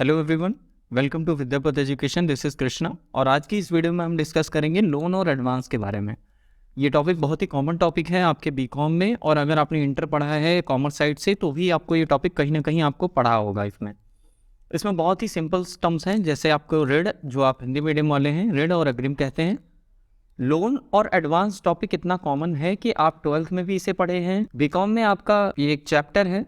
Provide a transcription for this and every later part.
Hello everyone, welcome to Vidyapat education. This is Krishna और आज की इस वीडियो में हम डिस्कस करेंगे लोन और एडवांस के बारे में। ये टॉपिक बहुत ही कॉमन टॉपिक है आपके बीकॉम में, और अगर आपने इंटर पढ़ा है कॉमर्स साइड से तो भी आपको ये टॉपिक कहीं ना कहीं आपको पढ़ा होगा। इसमें बहुत ही सिंपल टर्म्स हैं, जैसे आपको ऋण, जो आप हिंदी मीडियम वाले हैं, ऋण और अग्रिम कहते हैं। लोन और एडवांस टॉपिक इतना कॉमन है कि आप 12th में भी इसे पढ़े हैं। बीकॉम में आपका ये एक चैप्टर है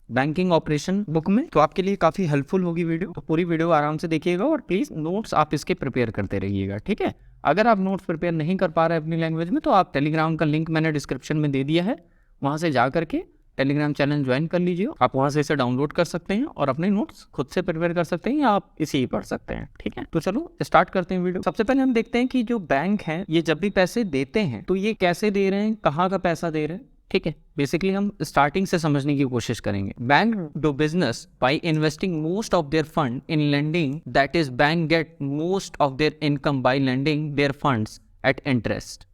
बैंकिंग ऑपरेशन बुक में, तो आपके लिए काफ़ी हेल्पफुल होगी वीडियो। तो पूरी वीडियो आराम से देखिएगा और प्लीज़ नोट्स आप इसके प्रिपेयर करते रहिएगा, ठीक है। अगर आप नोट्स प्रिपेयर नहीं कर पा रहे अपनी लैंग्वेज में तो आप टेलीग्राम का लिंक मैंने डिस्क्रिप्शन में दे दिया है, वहाँ से जा करके टेलीग्राम चैनल ज्वाइन कर लीजिए। आप वहाँ से इसे डाउनलोड कर सकते हैं और अपने नोट्स खुद से प्रिपेयर कर सकते हैं या आप इसे ही पढ़ सकते हैं, ठीक है। तो चलो स्टार्ट करते हैं वीडियो। सबसे पहले हम देखते हैं कि जो बैंक है ये जब भी पैसे देते हैं तो ये कैसे दे रहे हैं, कहाँ का पैसा दे रहे हैं, ठीक है। बेसिकली हम स्टार्टिंग से समझने की कोशिश करेंगे। Bank do business by investing most of their fund in lending, that is bank get most of their income by lending their funds at interest,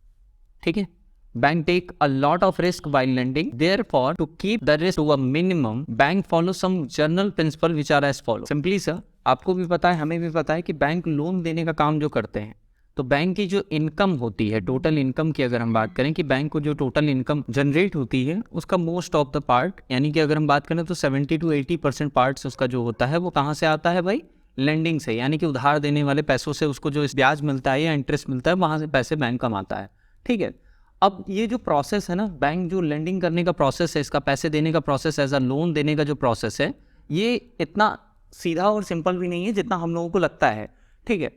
ठीक है। Bank take a lot of risk by lending. Therefore, to keep the risk to a minimum, bank follow some general principle which are as follow. Simply sir, आपको भी पता है, हमें भी पता है कि बैंक लोन देने का काम जो करते हैं, तो बैंक की जो इनकम होती है, टोटल इनकम की अगर हम बात करें कि बैंक को जो टोटल इनकम जनरेट होती है उसका मोस्ट ऑफ द पार्ट, यानी कि अगर हम बात करें तो 70 to 80% पार्ट्स उसका जो होता है वो कहाँ से आता है भाई? लेंडिंग से, यानी कि उधार देने वाले पैसों से उसको जो ब्याज मिलता है या इंटरेस्ट मिलता है वहाँ से पैसे बैंक कमाता है, ठीक है। अब ये जो प्रोसेस है ना, बैंक जो लेंडिंग करने का प्रोसेस है, इसका पैसे देने का प्रोसेस, एज अ लोन देने का जो प्रोसेस है, ये इतना सीधा और सिंपल भी नहीं है जितना हम लोगों को लगता है, ठीक है।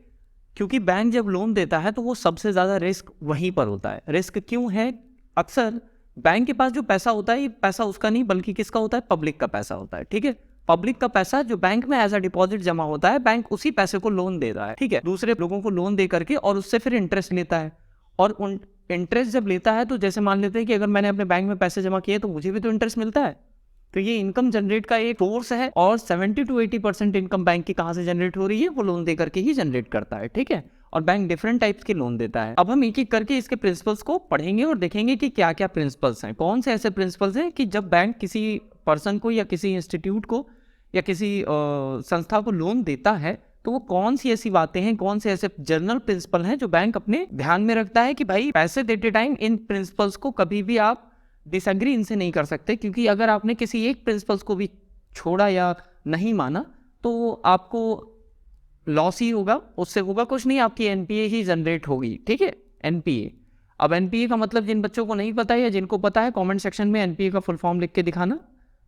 क्योंकि बैंक जब लोन देता है तो वो सबसे ज़्यादा रिस्क वहीं पर होता है। रिस्क क्यों है? अक्सर बैंक के पास जो पैसा होता है ये पैसा उसका नहीं बल्कि किसका होता है? पब्लिक का पैसा होता है, ठीक है। पब्लिक का पैसा जो बैंक में एज अ डिपॉजिट जमा होता है, बैंक उसी पैसे को लोन देता है, ठीक है, दूसरे लोगों को लोन दे करके, और उससे फिर इंटरेस्ट लेता है। और उन इंटरेस्ट जब लेता है तो जैसे मान लेते हैं कि अगर मैंने अपने बैंक में पैसे जमा किए तो मुझे भी तो इंटरेस्ट मिलता है। तो ये इनकम जनरेट का एक सोर्स है, और 70 to 80% इनकम बैंक की कहाँ से जनरेट हो रही है? वो लोन दे करके ही जनरेट करता है, ठीक है। और बैंक डिफरेंट टाइप्स के लोन देता है। अब हम एक एक करके इसके प्रिंसिपल्स को पढ़ेंगे और देखेंगे कि क्या क्या प्रिंसिपल्स हैं, कौन से ऐसे प्रिंसिपल्स हैं कि जब बैंक किसी पर्सन को या किसी इंस्टीट्यूट को या किसी संस्था को लोन देता है तो वो कौन सी ऐसी बातें हैं, कौन से ऐसे जनरल प्रिंसिपल हैं जो बैंक अपने ध्यान में रखता है कि भाई पैसे देते टाइम इन प्रिंसिपल्स को कभी भी आप डिसएग्री इनसे नहीं कर सकते। क्योंकि अगर आपने किसी एक प्रिंसिपल्स को भी छोड़ा या नहीं माना तो आपको लॉस ही होगा, उससे होगा कुछ नहीं, आपकी एनपीए ही जनरेट होगी, ठीक है। एनपीए, अब एनपीए का मतलब जिन बच्चों को नहीं पता है या जिनको पता है कमेंट सेक्शन में एनपीए का फुल फॉर्म लिख के दिखाना,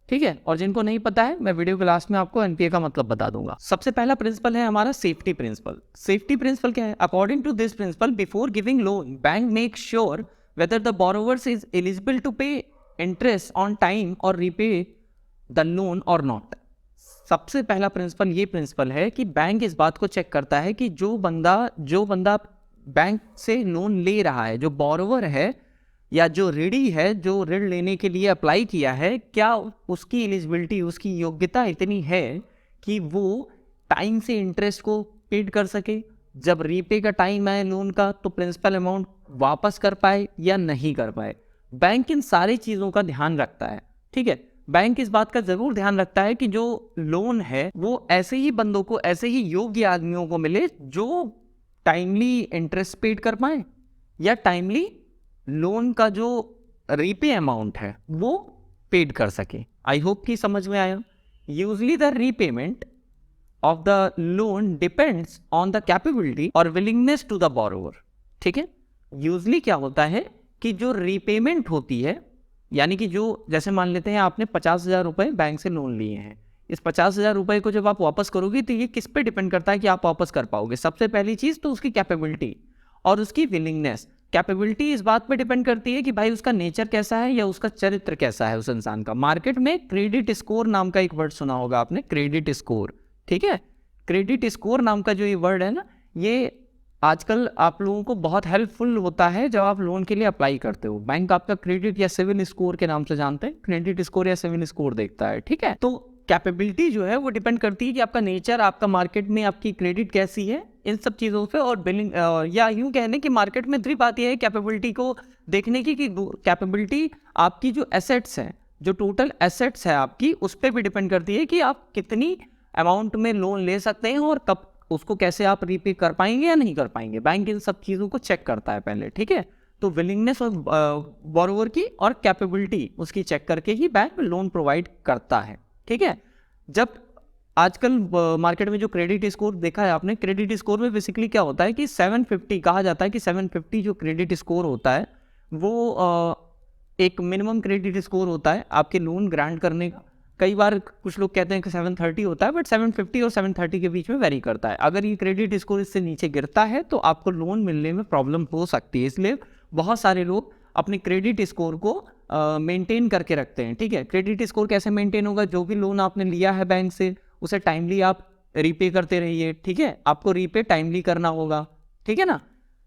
ठीक है। और जिनको नहीं पता है मैं वीडियो के लास्ट में आपको एनपीए का मतलब बता दूंगा। सबसे पहला प्रिंसिपल है हमारा सेफ्टी प्रिंसिपल। सेफ्टी प्रिंसिपल क्या है? According to this principle, before giving loan bank make sure whether the borrowers is eligible to pay interest on time और रीपे द लोन और नॉट। सबसे पहला प्रिंसिपल ये प्रिंसिपल है कि बैंक इस बात को चेक करता है कि जो बंदा बैंक से लोन ले रहा है, जो बोरोवर है या जो ऋणी है, जो ऋण लेने के लिए अप्लाई किया है, क्या उसकी एलिजिबिलिटी, उसकी योग्यता इतनी है कि वो टाइम से इंटरेस्ट को पेड कर सके, जब रीपे का टाइम आए लोन का तो प्रिंसिपल अमाउंट वापस कर पाए या नहीं कर पाए। बैंक इन सारी चीज़ों का ध्यान रखता है, ठीक है। बैंक इस बात का ज़रूर ध्यान रखता है कि जो लोन है वो ऐसे ही बंदों को, ऐसे ही योग्य आदमियों को मिले जो टाइमली इंटरेस्ट पेड कर पाए या टाइमली लोन का जो रीपे अमाउंट है वो पेड कर सके। आई होप कि समझ में आया। Usually the repayment of the loan depends on the capability और विलिंगनेस टू द बोरोवर, ठीक है। यूजली क्या होता है कि जो रीपेमेंट होती है, यानी कि जो, जैसे मान लेते हैं आपने 50,000 रुपये बैंक से लोन लिए हैं, इस 50,000 रुपये को जब आप वापस करोगे तो ये किस पे डिपेंड करता है कि आप वापस कर पाओगे? सबसे पहली चीज़ तो उसकी कैपेबिलिटी और उसकी विलिंगनेस। कैपेबिलिटी इस बात पे डिपेंड करती है कि भाई उसका नेचर कैसा है या उसका चरित्र कैसा है उस इंसान का। मार्केट में क्रेडिट स्कोर नाम का एक वर्ड सुना होगा आपने, क्रेडिट स्कोर, ठीक है। क्रेडिट स्कोर नाम का जो ये वर्ड है ना, ये आजकल आप लोगों को बहुत हेल्पफुल होता है जब आप लोन के लिए अप्लाई करते हो। बैंक आपका क्रेडिट या सिविल स्कोर के नाम से जानते हैं, क्रेडिट स्कोर या सिविल स्कोर देखता है, ठीक है। तो कैपेबिलिटी जो है वो डिपेंड करती है कि आपका नेचर, आपका मार्केट में आपकी क्रेडिट कैसी है, इन सब चीज़ों पे। और बिलिंग, या यूँ कहने कि मार्केट में ट्रिप आती है कैपेबिलिटी को देखने की कि कैपेबिलिटी आपकी जो एसेट्स हैं, जो टोटल एसेट्स है आपकी, उस पर भी डिपेंड करती है कि आप कितनी अमाउंट में लोन ले सकते हैं और कब उसको कैसे आप रीपे कर पाएंगे या नहीं कर पाएंगे। बैंक इन सब चीज़ों को चेक करता है पहले, ठीक है। तो विलिंगनेस और बोरोवर की और कैपेबिलिटी उसकी चेक करके ही बैंक लोन प्रोवाइड करता है, ठीक है। जब आजकल मार्केट में जो क्रेडिट स्कोर देखा है आपने, क्रेडिट स्कोर में बेसिकली क्या होता है कि 750 कहा जाता है कि 750 जो क्रेडिट स्कोर होता है वो एक मिनिमम क्रेडिट स्कोर होता है आपके लोन ग्रांट करने का। कई बार कुछ लोग कहते हैं कि 730 होता है, बट 750 और 730 के बीच में वेरी करता है। अगर ये क्रेडिट स्कोर इससे नीचे गिरता है तो आपको लोन मिलने में प्रॉब्लम हो सकती है। इसलिए बहुत सारे लोग अपने क्रेडिट स्कोर को मेंटेन करके रखते हैं, ठीक है। क्रेडिट स्कोर कैसे मेंटेन होगा? जो भी लोन आपने लिया है बैंक से उसे टाइमली आप रीपे करते रहिए, ठीक है। आपको रीपे टाइमली करना होगा, ठीक है ना।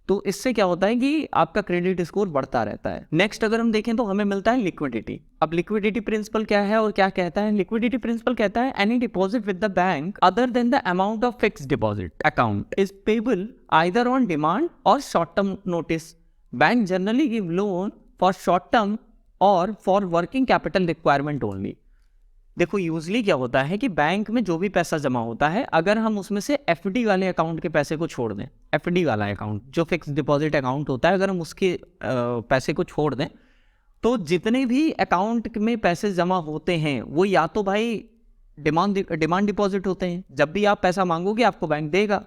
तो इससे क्या होता है कि आपका क्रेडिट स्कोर बढ़ता रहता है। नेक्स्ट अगर हम देखें तो हमें मिलता है लिक्विडिटी। अब लिक्विडिटी प्रिंसिपल क्या है और क्या कहता है? लिक्विडिटी प्रिंसिपल कहता है any deposit with the bank other than the amount of fixed deposit account is payable either on demand और short term notice. Bank generally give loan for short term और for working capital requirement only. देखो usually क्या होता है कि bank में जो भी पैसा जमा होता है, अगर हम उसमें से एफडी वाले अकाउंट के पैसे को छोड़ दें, एफडी वाला अकाउंट जो फिक्स डिपॉजिट अकाउंट होता है, अगर हम उसके पैसे को छोड़ दें तो जितने भी अकाउंट में पैसे जमा होते हैं वो या तो भाई डिमांड डिपॉजिट होते हैं, जब भी आप पैसा मांगोगे आपको बैंक देगा,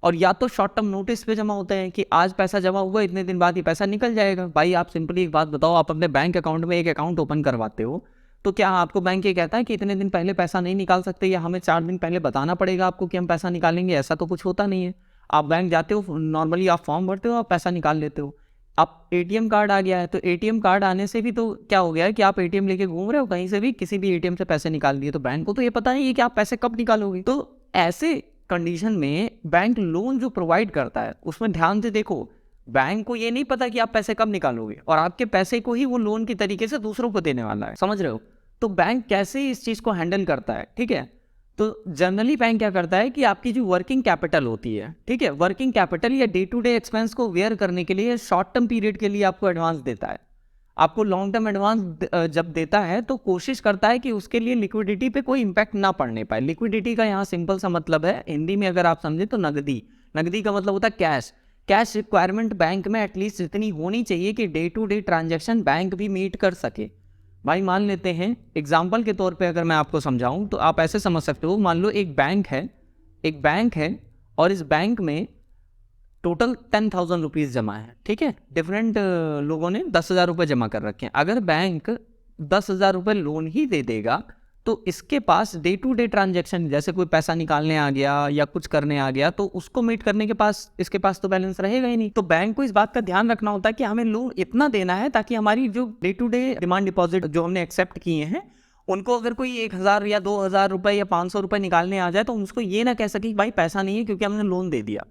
और या तो शॉर्ट टर्म नोटिस पे जमा होते हैं कि आज पैसा जमा हुआ, इतने दिन बाद ये पैसा निकल जाएगा। भाई आप सिंपली एक बात बताओ, आप अपने बैंक अकाउंट में एक अकाउंट ओपन करवाते हो तो क्या आपको बैंक ये कहता है कि इतने दिन पहले पैसा नहीं निकाल सकते या हमें 4 दिन पहले बताना पड़ेगा आपको कि हम पैसा निकालेंगे? ऐसा तो कुछ होता नहीं है। आप बैंक जाते हो, नॉर्मली आप फॉर्म भरते हो, आप पैसा निकाल लेते हो। आप एटीएम कार्ड आ गया है तो एटीएम कार्ड आने से भी तो क्या हो गया है कि आप एटीएम लेके घूम रहे हो, कहीं से भी किसी भी एटीएम से पैसे निकाल दिए, तो बैंक को तो ये पता नहीं है कि आप पैसे कब निकालोगे। तो ऐसे कंडीशन में बैंक लोन जो प्रोवाइड करता है उसमें ध्यान से देखो, बैंक को ये नहीं पता कि आप पैसे कब निकालोगे और आपके पैसे को ही वो लोन की तरीके से दूसरों को देने वाला है, समझ रहे हो। तो बैंक कैसे इस चीज़ को हैंडल करता है, ठीक है। तो जनरली बैंक क्या करता है कि आपकी जो वर्किंग कैपिटल होती है, ठीक है, वर्किंग कैपिटल या डे टू डे एक्सपेंस को वेयर करने के लिए शॉर्ट टर्म पीरियड के लिए आपको एडवांस देता है। आपको लॉन्ग टर्म एडवांस जब देता है तो कोशिश करता है कि उसके लिए लिक्विडिटी पे कोई इंपैक्ट ना पड़ने पाए। लिक्विडिटी का यहाँ सिंपल सा मतलब है, हिंदी में अगर आप समझे तो नगदी। नगदी का मतलब होता है कैश। कैश रिक्वायरमेंट बैंक में एटलीस्ट इतनी होनी चाहिए कि day to day transaction bank भी मीट कर सके। भाई मान लेते हैं एग्जाम्पल के तौर पे अगर मैं आपको समझाऊं तो आप ऐसे समझ सकते हो, मान लो एक बैंक है और इस बैंक में टोटल 10,000 रुपीज़ जमा है, ठीक है। डिफरेंट लोगों ने 10,000 रुपये जमा कर रखे हैं। अगर बैंक 10,000 रुपये लोन ही दे देगा तो इसके पास डे टू डे ट्रांजैक्शन, जैसे कोई पैसा निकालने आ गया या कुछ करने आ गया, तो उसको मीट करने के पास इसके पास तो बैलेंस रहेगा ही नहीं। तो बैंक को इस बात का ध्यान रखना होता है कि हमें लोन इतना देना है ताकि हमारी जो day to day demand deposit जो हमने एक्सेप्ट किए हैं उनको अगर कोई 1,000 या 2,000 रुपये या 500 रुपये निकालने आ जाए तो उसको ये ना कह सके कि भाई पैसा नहीं है क्योंकि हमने लोन दे दिया,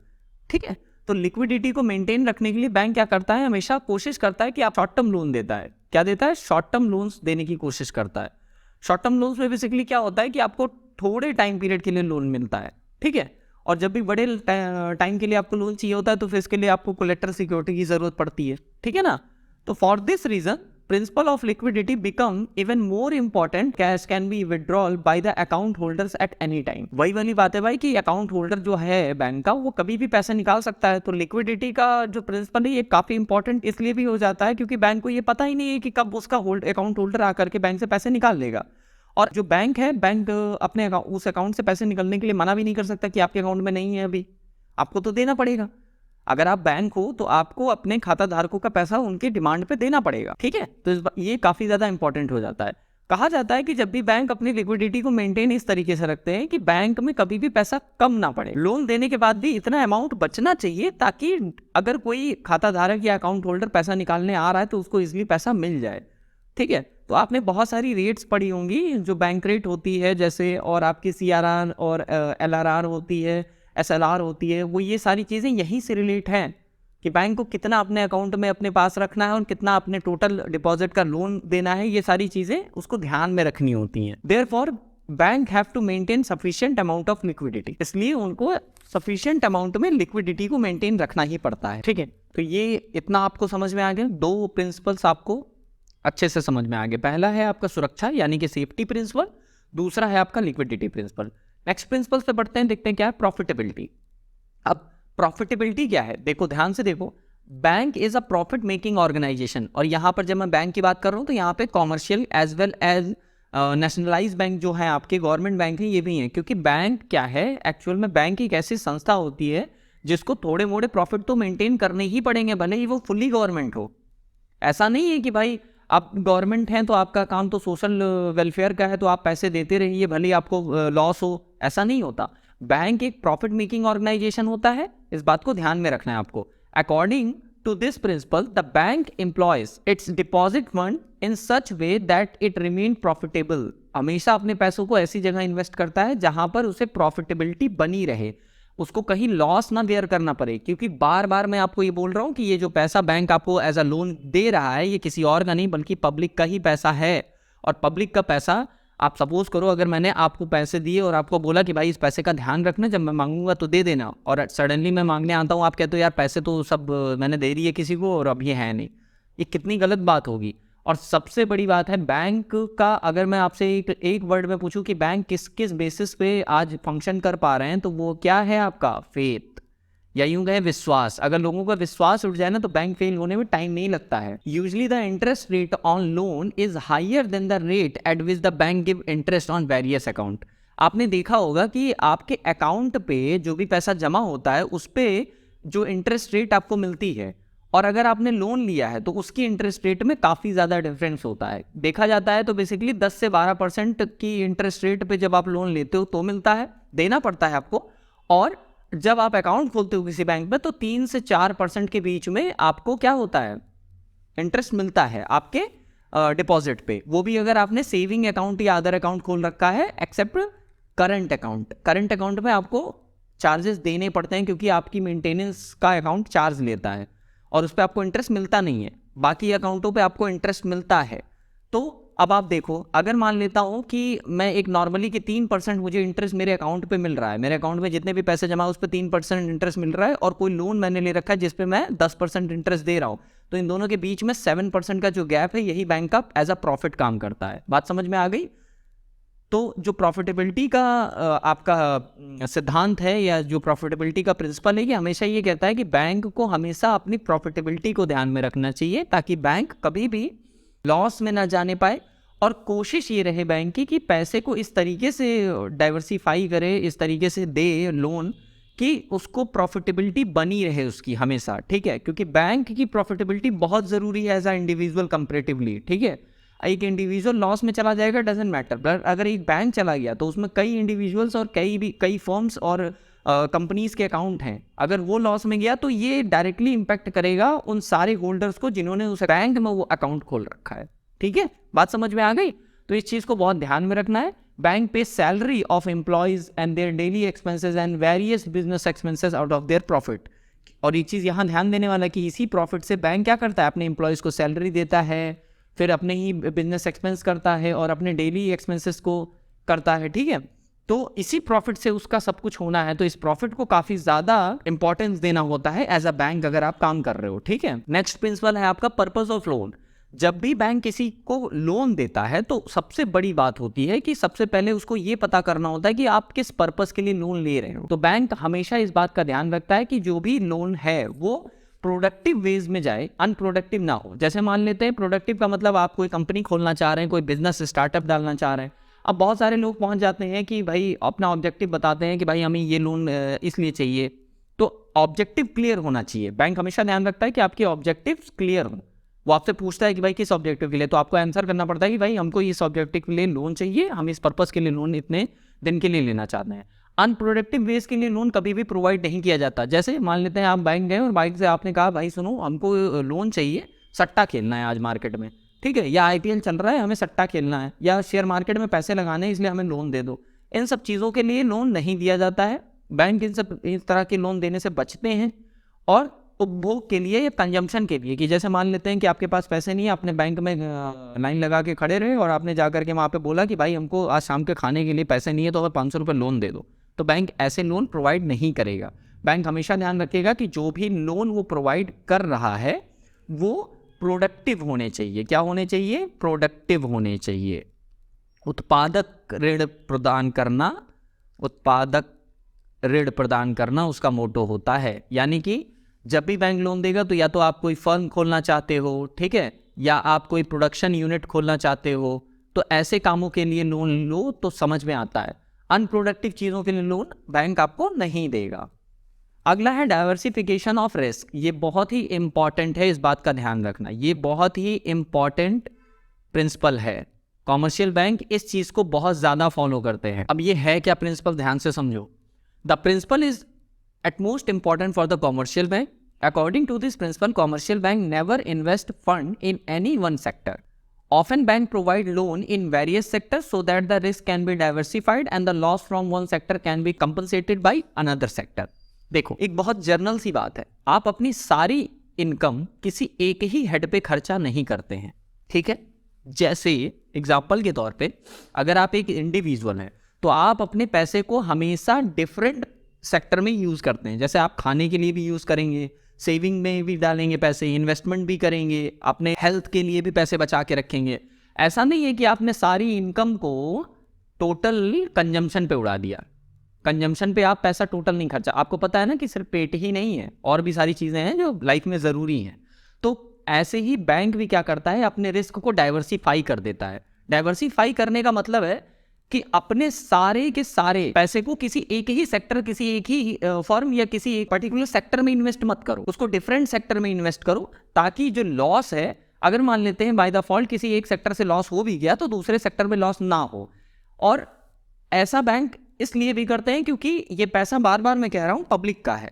ठीक है। तो लिक्विडिटी को मेंटेन रखने के लिए बैंक क्या करता है, हमेशा कोशिश करता है कि आप शॉर्ट टर्म लोन देता है। क्या देता है? शॉर्ट टर्म लोन्स देने की कोशिश करता है। शॉर्ट टर्म लोन्स में बेसिकली क्या होता है कि आपको थोड़े टाइम पीरियड के लिए लोन मिलता है, ठीक है। और जब भी बड़े टाइम के लिए आपको लोन चाहिए होता है तो फिर इसके लिए आपको कोलेटरल सिक्योरिटी की जरूरत पड़ती है, ठीक है ना। तो for this reason principle of liquidity become even more important. Cash can be withdrawal by the account holders at any time. वही वाली बात है भाई कि अकाउंट होल्डर जो है बैंक का वो कभी भी पैसे निकाल सकता है। तो लिक्विडिटी का जो प्रिंसिपल है ये काफी इंपॉर्टेंट इसलिए भी हो जाता है क्योंकि बैंक को ये पता ही नहीं है कि कब उसका अकाउंट होल्डर आकर के बैंक से पैसे निकाल लेगा। और जो बैंक है, बैंक अपने उस अकाउंट से पैसे निकलने के लिए मना भी नहीं कर सकता कि आपके अकाउंट में नहीं है अभी, आपको तो देना पड़ेगा। अगर आप बैंक हो तो आपको अपने खाता धारकों का पैसा उनके डिमांड पे देना पड़ेगा, ठीक है। तो ये काफी ज्यादा इंपॉर्टेंट हो जाता है। कहा जाता है कि जब भी बैंक अपनी लिक्विडिटी को मेंटेन इस तरीके से रखते हैं कि बैंक में कभी भी पैसा कम ना पड़े, लोन देने के बाद भी इतना अमाउंट बचना चाहिए ताकि अगर कोई खाता धारक या अकाउंट होल्डर पैसा निकालने आ रहा है तो उसको इजीली पैसा मिल जाए, ठीक है। तो आपने बहुत सारी रेट्स पढ़ी होंगी जो बैंक रेट होती है जैसे, और आपकी CRR और LRR होती है, SLR होती है, वो ये सारी चीज़ें यहीं से रिलेट हैं कि बैंक को कितना अपने अकाउंट में अपने पास रखना है और कितना अपने टोटल डिपॉजिट का लोन देना है। ये सारी चीज़ें उसको ध्यान में रखनी होती हैं। Therefore bank have to maintain sufficient amount of liquidity, इसलिए उनको सफिशिएंट अमाउंट में लिक्विडिटी को मेंटेन रखना ही पड़ता है, ठीक है। तो ये इतना आपको समझ में आ गया। 2 प्रिंसिपल्स आपको अच्छे से समझ में आ गए। पहला है आपका सुरक्षा यानी कि सेफ्टी प्रिंसिपल, दूसरा है आपका लिक्विडिटी प्रिंसिपल। नेक्स्ट प्रिंसिपल पे बढ़ते हैं, देखते हैं क्या है प्रॉफिटेबिलिटी। अब प्रॉफिटेबिलिटी क्या है, देखो ध्यान से देखो, bank is a profit making organisation, और यहाँ पर जब मैं बैंक की बात कर रहा हूँ तो यहाँ पे commercial as well as nationalise bank जो है आपके गवर्नमेंट बैंक है ये भी है, क्योंकि बैंक क्या है एक्चुअल में, बैंक एक ऐसी संस्था होती है जिसको थोड़े मोड़े प्रॉफिट तो मेंटेन करने ही पड़ेंगे, भले ही वो फुल्ली गवर्नमेंट हो। ऐसा नहीं है कि भाई आप गवर्नमेंट हैं तो आपका काम तो सोशल वेलफेयर का है तो आप पैसे देते रहिए भले ही आपको लॉस हो, ऐसा नहीं होता। बैंक एक प्रॉफिट मेकिंग ऑर्गेनाइजेशन होता है, इस बात को ध्यान में रखना है आपको। According to this principle the bank employs its deposit fund in such way that it remain profitable, हमेशा अपने पैसों को ऐसी जगह इन्वेस्ट करता है जहां पर उसे प्रॉफिटेबिलिटी बनी रहे, उसको कहीं लॉस ना बेयर करना पड़े। क्योंकि बार बार मैं आपको ये बोल रहा हूँ कि ये जो पैसा बैंक आपको एज अ लोन दे रहा है ये किसी और का नहीं बल्कि पब्लिक का ही पैसा है। और पब्लिक का पैसा, आप सपोज करो अगर मैंने आपको पैसे दिए और आपको बोला कि भाई इस पैसे का ध्यान रखना, जब मैं मांगूंगा तो दे देना, और सडनली मैं मांगने आता हूँ आप कहते हो यार पैसे तो सब मैंने दे दिए किसी को और अब ये है नहीं, ये कितनी गलत बात होगी। और सबसे बड़ी बात है बैंक का, अगर मैं आपसे एक वर्ड में पूछूं कि बैंक किस किस बेसिस पे आज फंक्शन कर पा रहे हैं तो वो क्या है आपका फेथ, या यूं कहें विश्वास। अगर लोगों का विश्वास उठ जाए ना तो बैंक फेल होने में टाइम नहीं लगता है। Usually the interest rate on loan is higher than the rate at which the bank give interest on various account. आपने देखा होगा कि आपके अकाउंट पे जो भी पैसा जमा होता है उस पर जो इंटरेस्ट रेट आपको मिलती है, और अगर आपने लोन लिया है तो उसकी इंटरेस्ट रेट में काफ़ी ज़्यादा डिफरेंस होता है। देखा जाता है तो बेसिकली 10 से 12% की इंटरेस्ट रेट पे जब आप लोन लेते हो तो मिलता है, देना पड़ता है आपको, और जब आप अकाउंट खोलते हो किसी बैंक में तो 3 से 4% के बीच में आपको क्या होता है, इंटरेस्ट मिलता है आपके डिपॉजिट पे। वो भी अगर आपने सेविंग अकाउंट या अदर अकाउंट खोल रखा है, except current account. Current account में आपको चार्जेस देने पड़ते हैं क्योंकि आपकी मेंटेनेंस का अकाउंट चार्ज लेता है और उस पर आपको इंटरेस्ट मिलता नहीं है, बाकी अकाउंटों पे आपको इंटरेस्ट मिलता है। तो अब आप देखो, अगर मान लेता हूँ कि मैं एक नॉर्मली कि 3% मुझे इंटरेस्ट मेरे अकाउंट पे मिल रहा है, मेरे अकाउंट में जितने भी पैसे जमा उस पर 3% इंटरेस्ट मिल रहा है, और कोई लोन मैंने ले रखा है जिस पे मैं 10% इंटरेस्ट दे रहा हूँ, तो इन दोनों के बीच में 7% का जो गैप है यही बैंक का एज अ प्रॉफिट काम करता है। बात समझ में आ गई? तो जो प्रॉफिटेबिलिटी का आपका सिद्धांत है या जो प्रॉफिटेबिलिटी का प्रिंसिपल है कि हमेशा ये कहता है कि बैंक को हमेशा अपनी प्रॉफिटेबिलिटी को ध्यान में रखना चाहिए ताकि बैंक कभी भी लॉस में ना जाने पाए, और कोशिश ये रहे बैंक की कि पैसे को इस तरीके से डाइवर्सिफाई करे, इस तरीके से दे लोन कि उसको प्रॉफिटेबिलिटी बनी रहे उसकी हमेशा, ठीक है। क्योंकि बैंक की प्रॉफिटेबिलिटी बहुत ज़रूरी है एज अ इंडिविजुअल कंपेरेटिवली, ठीक है। एक इंडिविजुअल लॉस में चला जाएगा डजेंट मैटर, बट अगर एक बैंक चला गया तो उसमें कई इंडिविजुअल्स और कई फर्म्स और कंपनीज के अकाउंट हैं, अगर वो लॉस में गया तो ये डायरेक्टली इम्पैक्ट करेगा उन सारे होल्डर्स को जिन्होंने उस बैंक में वो अकाउंट खोल रखा है, ठीक है। बात समझ में आ गई? तो इस चीज़ को बहुत ध्यान में रखना है। बैंक पे salary of employees and their daily expenses and various business expenses out of their profit. और एक चीज़ यहाँ ध्यान देने वाला कि इसी प्रॉफिट से बैंक क्या करता है, अपने एम्प्लॉयज़ को सैलरी देता है, फिर अपने ही बिजनेस एक्सपेंस करता है और अपने डेली एक्सपेंसेस को करता है, ठीक है। तो इसी प्रॉफिट से उसका सब कुछ होना है, तो इस प्रॉफिट को काफ़ी ज़्यादा इंपॉर्टेंस देना होता है एज अ बैंक अगर आप काम कर रहे हो, ठीक है। नेक्स्ट प्रिंसिपल है आपका पर्पस ऑफ लोन। जब भी बैंक किसी को लोन देता है तो सबसे बड़ी बात होती है कि सबसे पहले उसको ये पता करना होता है कि आप किस पर्पस के लिए लोन ले रहे हो। तो बैंक हमेशा इस बात का ध्यान रखता है कि जो भी लोन है वो प्रोडक्टिव वेज में जाए, अनप्रोडक्टिव ना हो। जैसे मान लेते हैं प्रोडक्टिव का मतलब आप कोई कंपनी खोलना चाह रहे हैं, कोई बिजनेस स्टार्टअप डालना चाह रहे हैं। अब बहुत सारे लोग पहुंच जाते हैं कि भाई अपना ऑब्जेक्टिव बताते हैं कि भाई हमें ये लोन इसलिए चाहिए, तो ऑब्जेक्टिव क्लियर होना चाहिए। बैंक हमेशा ध्यान रखता है कि आपके ऑब्जेक्टिव क्लियर हो। वो आपसे पूछता है कि भाई किस ऑब्जेक्टिव के लिए, तो आपको आंसर करना पड़ता है कि भाई हमको इस ऑब्जेक्टिव के लिए लोन चाहिए, हम इस पर्पस के लिए लोन इतने दिन के लिए लेना चाहते हैं। अनप्रोडक्टिव वेज के लिए लोन कभी भी प्रोवाइड नहीं किया जाता। जैसे मान लेते हैं आप बैंक गए और बैंक से आपने कहा भाई सुनो हमको लोन चाहिए, सट्टा खेलना है आज मार्केट में, ठीक है, या आईपीएल चल रहा है हमें सट्टा खेलना है, या शेयर मार्केट में पैसे लगाने हैं इसलिए हमें लोन दे दो। इन सब चीज़ों के लिए लोन नहीं दिया जाता है। बैंक इस तरह के लोन देने से बचते हैं, और उपभोग के लिए या कंजम्पशन के लिए, कि जैसे मान लेते हैं कि आपके पास पैसे नहीं है, आपने बैंक में लाइन लगा के खड़े रहे और आपने जाकर के वहाँ पे बोला कि भाई हमको आज शाम के खाने के लिए पैसे नहीं है तो हमें 500 रुपये लोन दे दो, तो बैंक ऐसे लोन प्रोवाइड नहीं करेगा। बैंक हमेशा ध्यान रखेगा कि जो भी लोन वो प्रोवाइड कर रहा है वो प्रोडक्टिव होने चाहिए। क्या होने चाहिए? प्रोडक्टिव होने चाहिए। उत्पादक ऋण प्रदान करना उत्पादक ऋण प्रदान करना उसका मोटो होता है। यानी कि जब भी बैंक लोन देगा तो या तो आप कोई फर्म खोलना चाहते हो, ठीक है, या आप कोई प्रोडक्शन यूनिट खोलना चाहते हो, तो ऐसे कामों के लिए लोन लो तो समझ में आता है। अनप्रोडक्टिव चीज़ों के लिए लोन बैंक आपको नहीं देगा। अगला है डाइवर्सिफिकेशन ऑफ रिस्क। ये बहुत ही इंपॉर्टेंट है, इस बात का ध्यान रखना। ये बहुत ही इंपॉर्टेंट प्रिंसिपल है। कॉमर्शियल बैंक इस चीज़ को बहुत ज़्यादा फॉलो करते हैं। अब ये है क्या प्रिंसिपल, ध्यान से समझो। The principle is at most important for the commercial bank. According to this principle, commercial bank never invest fund in any one sector. Often bank provide loan in various sectors so that the risk can be diversified and the loss from one sector can be compensated by another sector. देखो, एक बहुत journal सी बात है, आप अपनी सारी income किसी एक ही हेड पे खर्चा नहीं करते हैं, ठीक है। जैसे एग्जाम्पल के तौर पे अगर आप एक इंडिविजुअल हैं तो आप अपने पैसे को हमेशा डिफरेंट सेक्टर में यूज़ करते हैं। जैसे आप खाने के लिए भी यूज़ करेंगे, सेविंग में भी डालेंगे पैसे, इन्वेस्टमेंट भी करेंगे, अपने हेल्थ के लिए भी पैसे बचा के रखेंगे। ऐसा नहीं है कि आपने सारी इनकम को टोटल कंजम्पशन पे उड़ा दिया। कंजम्पशन पे आप पैसा टोटल नहीं खर्चा। आपको पता है ना कि सिर्फ पेट ही नहीं है, और भी सारी चीज़ें हैं जो लाइफ में ज़रूरी हैं। तो ऐसे ही बैंक भी क्या करता है, अपने रिस्क को डाइवर्सिफाई कर देता है। डाइवर्सिफाई करने का मतलब है कि अपने सारे के सारे पैसे को किसी एक ही सेक्टर, किसी एक ही फर्म या किसी एक पर्टिकुलर सेक्टर में इन्वेस्ट मत करो, उसको डिफरेंट सेक्टर में इन्वेस्ट करो, ताकि जो लॉस है, अगर मान लेते हैं बाय डिफॉल्ट किसी एक सेक्टर से लॉस हो भी गया तो दूसरे सेक्टर में लॉस ना हो। और ऐसा बैंक इसलिए भी करते हैं क्योंकि ये पैसा, बार बार मैं कह रहा हूँ, पब्लिक का है।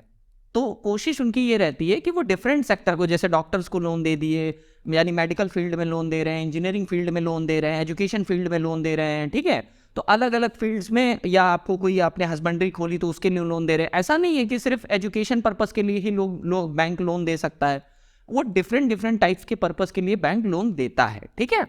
तो कोशिश उनकी ये रहती है कि वो डिफरेंट सेक्टर को, जैसे डॉक्टर्स को लोन दे दिए, यानी मेडिकल फील्ड में लोन दे रहे हैं, इंजीनियरिंग फील्ड में लोन दे रहे हैं, एजुकेशन फील्ड में लोन दे रहे हैं, ठीक है। तो अलग अलग फील्ड्स में, या आपको कोई आपने हस्बेंड्री खोली तो उसके लिए लोन दे रहे हैं। ऐसा नहीं है कि सिर्फ एजुकेशन पर्पस के लिए ही लोग बैंक लोन दे सकता है। वो डिफरेंट टाइप्स के पर्पस के लिए बैंक लोन देता है, ठीक है।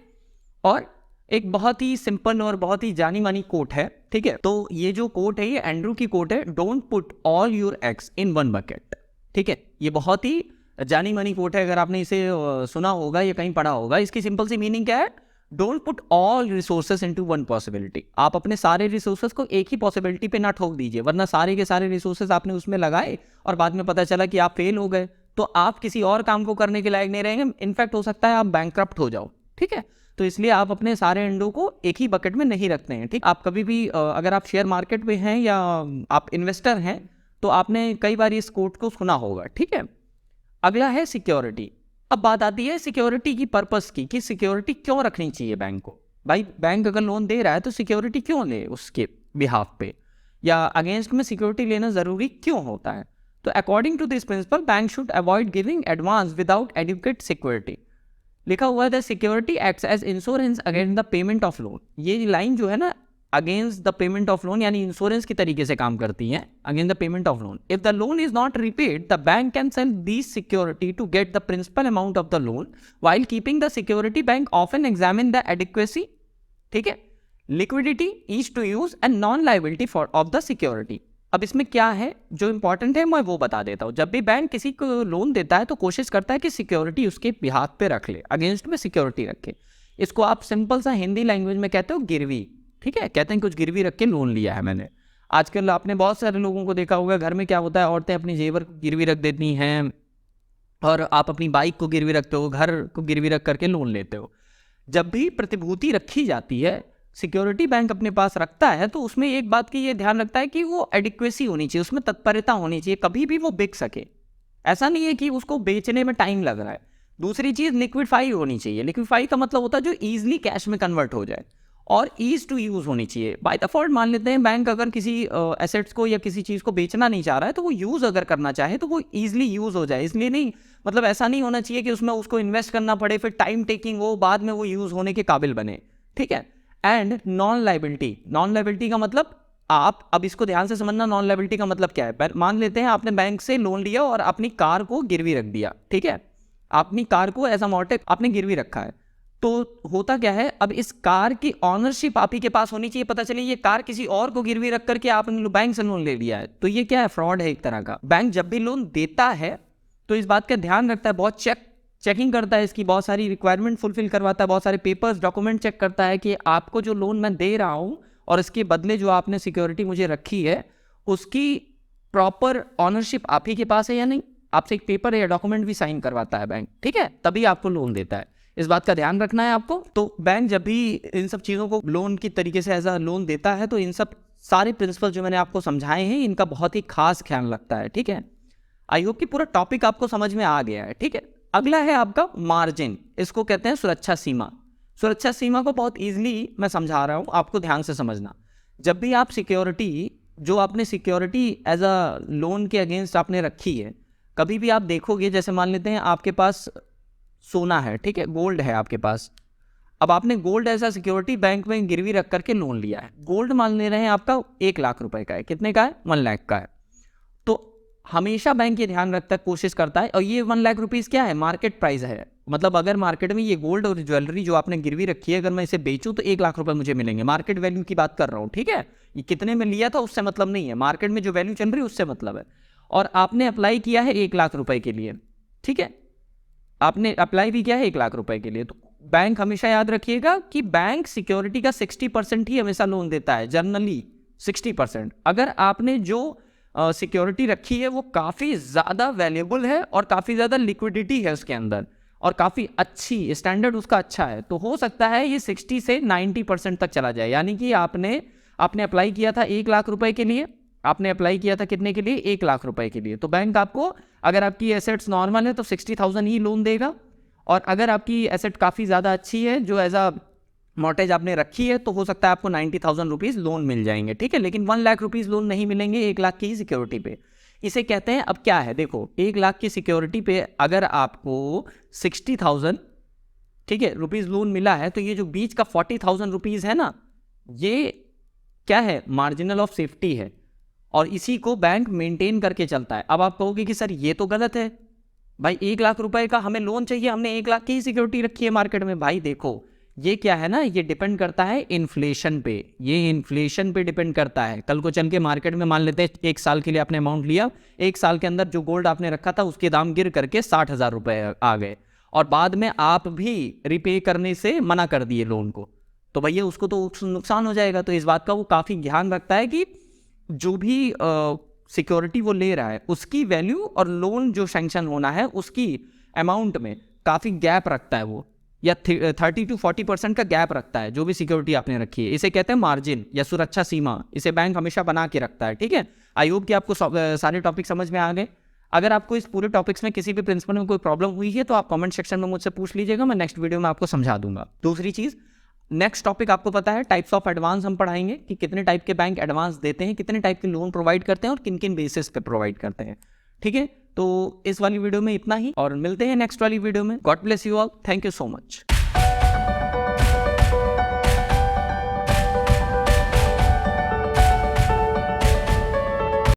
और एक बहुत ही सिंपल और बहुत ही जानी मानी कोट है, ठीक है। तो ये जो कोट है, ये एंड्रू की कोट है, don't put all your eggs in one bucket, ठीक है। ये बहुत ही जानी मानी कोट है, अगर आपने इसे सुना होगा या कहीं पढ़ा होगा। इसकी सिंपल सी मीनिंग क्या है, don't put all resources into one possibility. आप अपने सारे रिसोर्सेज को एक ही पॉसिबिलिटी पे ना ठोक दीजिए, वरना सारे के सारे रिसोर्सेज आपने उसमें लगाए और बाद में पता चला कि आप फेल हो गए, तो आप किसी और काम को करने के लायक नहीं रहेंगे। इनफैक्ट हो सकता है आप बैंकक्रप्ट हो जाओ, ठीक है। तो इसलिए आप अपने सारे अंडों को एक ही बकेट में नहीं रखते हैं, ठीक। आप कभी भी अगर आप शेयर मार्केट में हैं या आप इन्वेस्टर हैं तो आपने कई बार इस कोट को सुना होगा, ठीक है। अगला है सिक्योरिटी। अब बात आती है सिक्योरिटी की पर्पस की, कि सिक्योरिटी क्यों रखनी चाहिए बैंक को। भाई बैंक अगर लोन दे रहा है तो सिक्योरिटी क्यों ले उसके बिहाफ पे, या अगेंस्ट में सिक्योरिटी लेना ज़रूरी क्यों होता है। तो according to this principle, bank should avoid giving advance without adequate security. लिखा हुआ है the security acts as insurance against the payment of loan. ये लाइन जो है ना, against the payment of loan, यानी इंश्योरेंस की तरीके से काम करती है against the payment of loan. If the loan is not repaid, the bank can sell this security to get the principal amount of the loan while keeping the security. Bank often examine the adequacy, ठीक है, liquidity, ease to use and non liability for of the security. अब इसमें क्या है जो important है मैं वो बता देता हूँ। जब भी बैंक किसी को लोन देता है तो कोशिश करता है कि सिक्योरिटी उसके बिहाफ पे रख ले, अगेंस्ट में सिक्योरिटी रखे। इसको आप सिंपल सा हिंदी लैंग्वेज में कहते हो गिरवी, ठीक है। कहते हैं कुछ गिरवी रख के लोन लिया है मैंने। आजकल आपने बहुत सारे लोगों को देखा होगा, घर में क्या होता है, औरतें अपनी जेवर को गिरवी रख देती हैं, और आप अपनी बाइक को गिरवी रखते हो, घर को गिरवी रख करके लोन लेते हो। जब भी प्रतिभूति रखी जाती है, सिक्योरिटी बैंक अपने पास रखता है, तो उसमें एक बात की ये ध्यान रखता है कि वो एडिक्वेसी होनी चाहिए, उसमें तत्परता होनी चाहिए, कभी भी वो बिक सके। ऐसा नहीं है कि उसको बेचने में टाइम लग रहा है। दूसरी चीज़, लिक्विफाई होनी चाहिए। लिक्विफाई का मतलब होता है जो ईजिली कैश में कन्वर्ट हो जाए, और ईज टू यूज़ होनी चाहिए। बाय डिफॉल्ट मान लेते हैं बैंक अगर किसी एसेट्स को या किसी चीज़ को बेचना नहीं चाह रहा है, तो वो यूज़ अगर करना चाहे तो वो ईजिली यूज़ हो जाए। इसलिए नहीं, मतलब ऐसा नहीं होना चाहिए कि उसमें उसको इन्वेस्ट करना पड़े, फिर टाइम टेकिंग हो, बाद में वो यूज़ होने के काबिल बने, ठीक है। And non liability. Non liability का मतलब, आप अब इसको ध्यान से समझना, नॉन लायबिलिटी का मतलब क्या है। मान लेते हैं आपने बैंक से लोन लिया और अपनी कार को गिरवी रख दिया, ठीक है। अपनी कार को एज अ मोर्टगेज आपने गिरवी रखा है, तो होता क्या है, अब इस कार की ऑनरशिप आप ही के पास होनी चाहिए। पता चले ये कार किसी और को गिरवी रख करके आपने बैंक से लोन ले लिया है, तो ये क्या है, फ्रॉड है एक तरह का। बैंक जब भी लोन देता है तो इस बात का ध्यान रखता है, बहुत चेकिंग करता है, इसकी बहुत सारी रिक्वायरमेंट फुलफिल करवाता है, बहुत सारे पेपर्स, डॉक्यूमेंट चेक करता है कि आपको जो लोन मैं दे रहा हूँ और इसके बदले जो आपने सिक्योरिटी मुझे रखी है उसकी प्रॉपर ऑनरशिप आप ही के पास है या नहीं, आपसे एक पेपर या डॉक्यूमेंट भी साइन करवाता है बैंक, ठीक है, तभी आपको लोन देता है। इस बात का ध्यान रखना है आपको। तो बैंक जब भी इन सब चीज़ों को लोन की तरीके से एज अ लोन देता है तो इन सब सारे प्रिंसिपल जो मैंने आपको समझाए हैं इनका बहुत ही खास ख्याल रखता है, ठीक है। आई होप कि पूरा टॉपिक आपको समझ में आ गया है, ठीक है। अगला है आपका मार्जिन, इसको कहते हैं सुरक्षा सीमा। सुरक्षा सीमा को बहुत ईजिली मैं समझा रहा हूँ, आपको ध्यान से समझना। जब भी आप सिक्योरिटी, जो आपने सिक्योरिटी एज अ लोन के अगेंस्ट आपने रखी है, कभी भी आप देखोगे, जैसे मान लेते हैं आपके पास सोना है, ठीक है, गोल्ड है आपके पास। अब आपने gold as a security bank में गिरवी रख करके लोन लिया है। गोल्ड मान ले रहे हैं आपका 1 लाख रुपए का है, कितने का है, 1 लाख का है। तो हमेशा बैंक ये ध्यान रखता है, कोशिश करता है, और ये 1 लाख रुपीज़ क्या है, मार्केट प्राइस है। मतलब अगर मार्केट में ये गोल्ड और ज्वेलरी जो आपने गिरवी रखी है, अगर मैं इसे बेचूं तो 1 लाख रुपए मुझे मिलेंगे, मार्केट वैल्यू की बात कर रहा हूँ, ठीक है। ये कितने में लिया था उससे मतलब नहीं है, मार्केट में जो वैल्यू चल रही है उससे मतलब है। और आपने अप्लाई किया है 1 लाख रुपए के लिए, ठीक है, आपने अप्लाई भी किया है 1 लाख रुपए के लिए। तो बैंक हमेशा याद रखिएगा कि बैंक सिक्योरिटी का 60% ही हमेशा लोन देता है, जनरली 60%। अगर आपने जो सिक्योरिटी रखी है वो काफ़ी ज़्यादा वैल्यूएबल है और काफ़ी ज़्यादा लिक्विडिटी है उसके अंदर और काफ़ी अच्छी स्टैंडर्ड उसका अच्छा है, तो हो सकता है ये 60 से 90% तक चला जाए। यानी कि आपने अप्लाई किया था 1 लाख रुपए के लिए, आपने अप्लाई किया था कितने के लिए, 1 लाख रुपए के लिए। तो बैंक आपको, अगर आपकी एसेट्स नॉर्मल है तो 60,000 ही लोन देगा, और अगर आपकी एसेट काफ़ी ज़्यादा अच्छी है जो एज अ मॉर्टेज आपने रखी है तो हो सकता है आपको 90,000 रुपीज़ लोन मिल जाएंगे, ठीक है। लेकिन 1 लाख रुपीज़ लोन नहीं मिलेंगे 1 लाख की ही सिक्योरिटी पे। इसे कहते हैं, अब क्या है देखो, 1 लाख की सिक्योरिटी पे अगर आपको 60,000, ठीक है, रुपीज़ लोन मिला है, तो ये जो बीच का 40,000 रुपीज़ है ना, ये क्या है, मार्जिनल ऑफ सेफ्टी है, और इसी को बैंक मेंटेन करके चलता है। अब आप कहोगे कि सर ये तो गलत है भाई, 1 लाख रुपए का हमें लोन चाहिए, हमने 1 लाख की ही सिक्योरिटी रखी है मार्केट में। भाई देखो, ये क्या है ना, ये डिपेंड करता है इन्फ्लेशन पे, ये इन्फ्लेशन पे डिपेंड करता है। कल को चल के मार्केट में मान लेते हैं 1 साल के लिए आपने अमाउंट लिया, 1 साल के अंदर जो गोल्ड आपने रखा था उसके दाम गिर करके 60,000 रुपए आ गए, और बाद में आप भी रिपे करने से मना कर दिए लोन को, तो भैया उसको तो नुकसान हो जाएगा। तो इस बात का वो काफ़ी ध्यान रखता है कि जो भी सिक्योरिटी वो ले रहा है उसकी वैल्यू और लोन जो सैंक्शन होना है उसकी अमाउंट में काफ़ी गैप रखता है वो, या 30 to 40% का गैप रखता है जो भी सिक्योरिटी आपने रखी है। इसे कहते हैं मार्जिन या सुरक्षा सीमा, इसे बैंक हमेशा बना के रखता है, ठीक है। आई होप कि आपको सारे टॉपिक समझ में आ गए। अगर आपको इस पूरे टॉपिक्स में किसी भी प्रिंसिपल में कोई प्रॉब्लम हुई है तो आप कमेंट सेक्शन में मुझसे पूछ लीजिएगा, मैं नेक्स्ट वीडियो में आपको समझा दूंगा। दूसरी चीज़, नेक्स्ट टॉपिक आपको पता है टाइप्स ऑफ एडवांस हम पढ़ाएंगे कि कितने टाइप के बैंक एडवांस देते हैं, कितने टाइप के लोन प्रोवाइड करते हैं और किन किन बेसिस पे प्रोवाइड करते हैं, ठीक है। तो इस वाली वीडियो में इतना ही, और मिलते हैं नेक्स्ट वाली वीडियो में। God bless you all, thank you so much.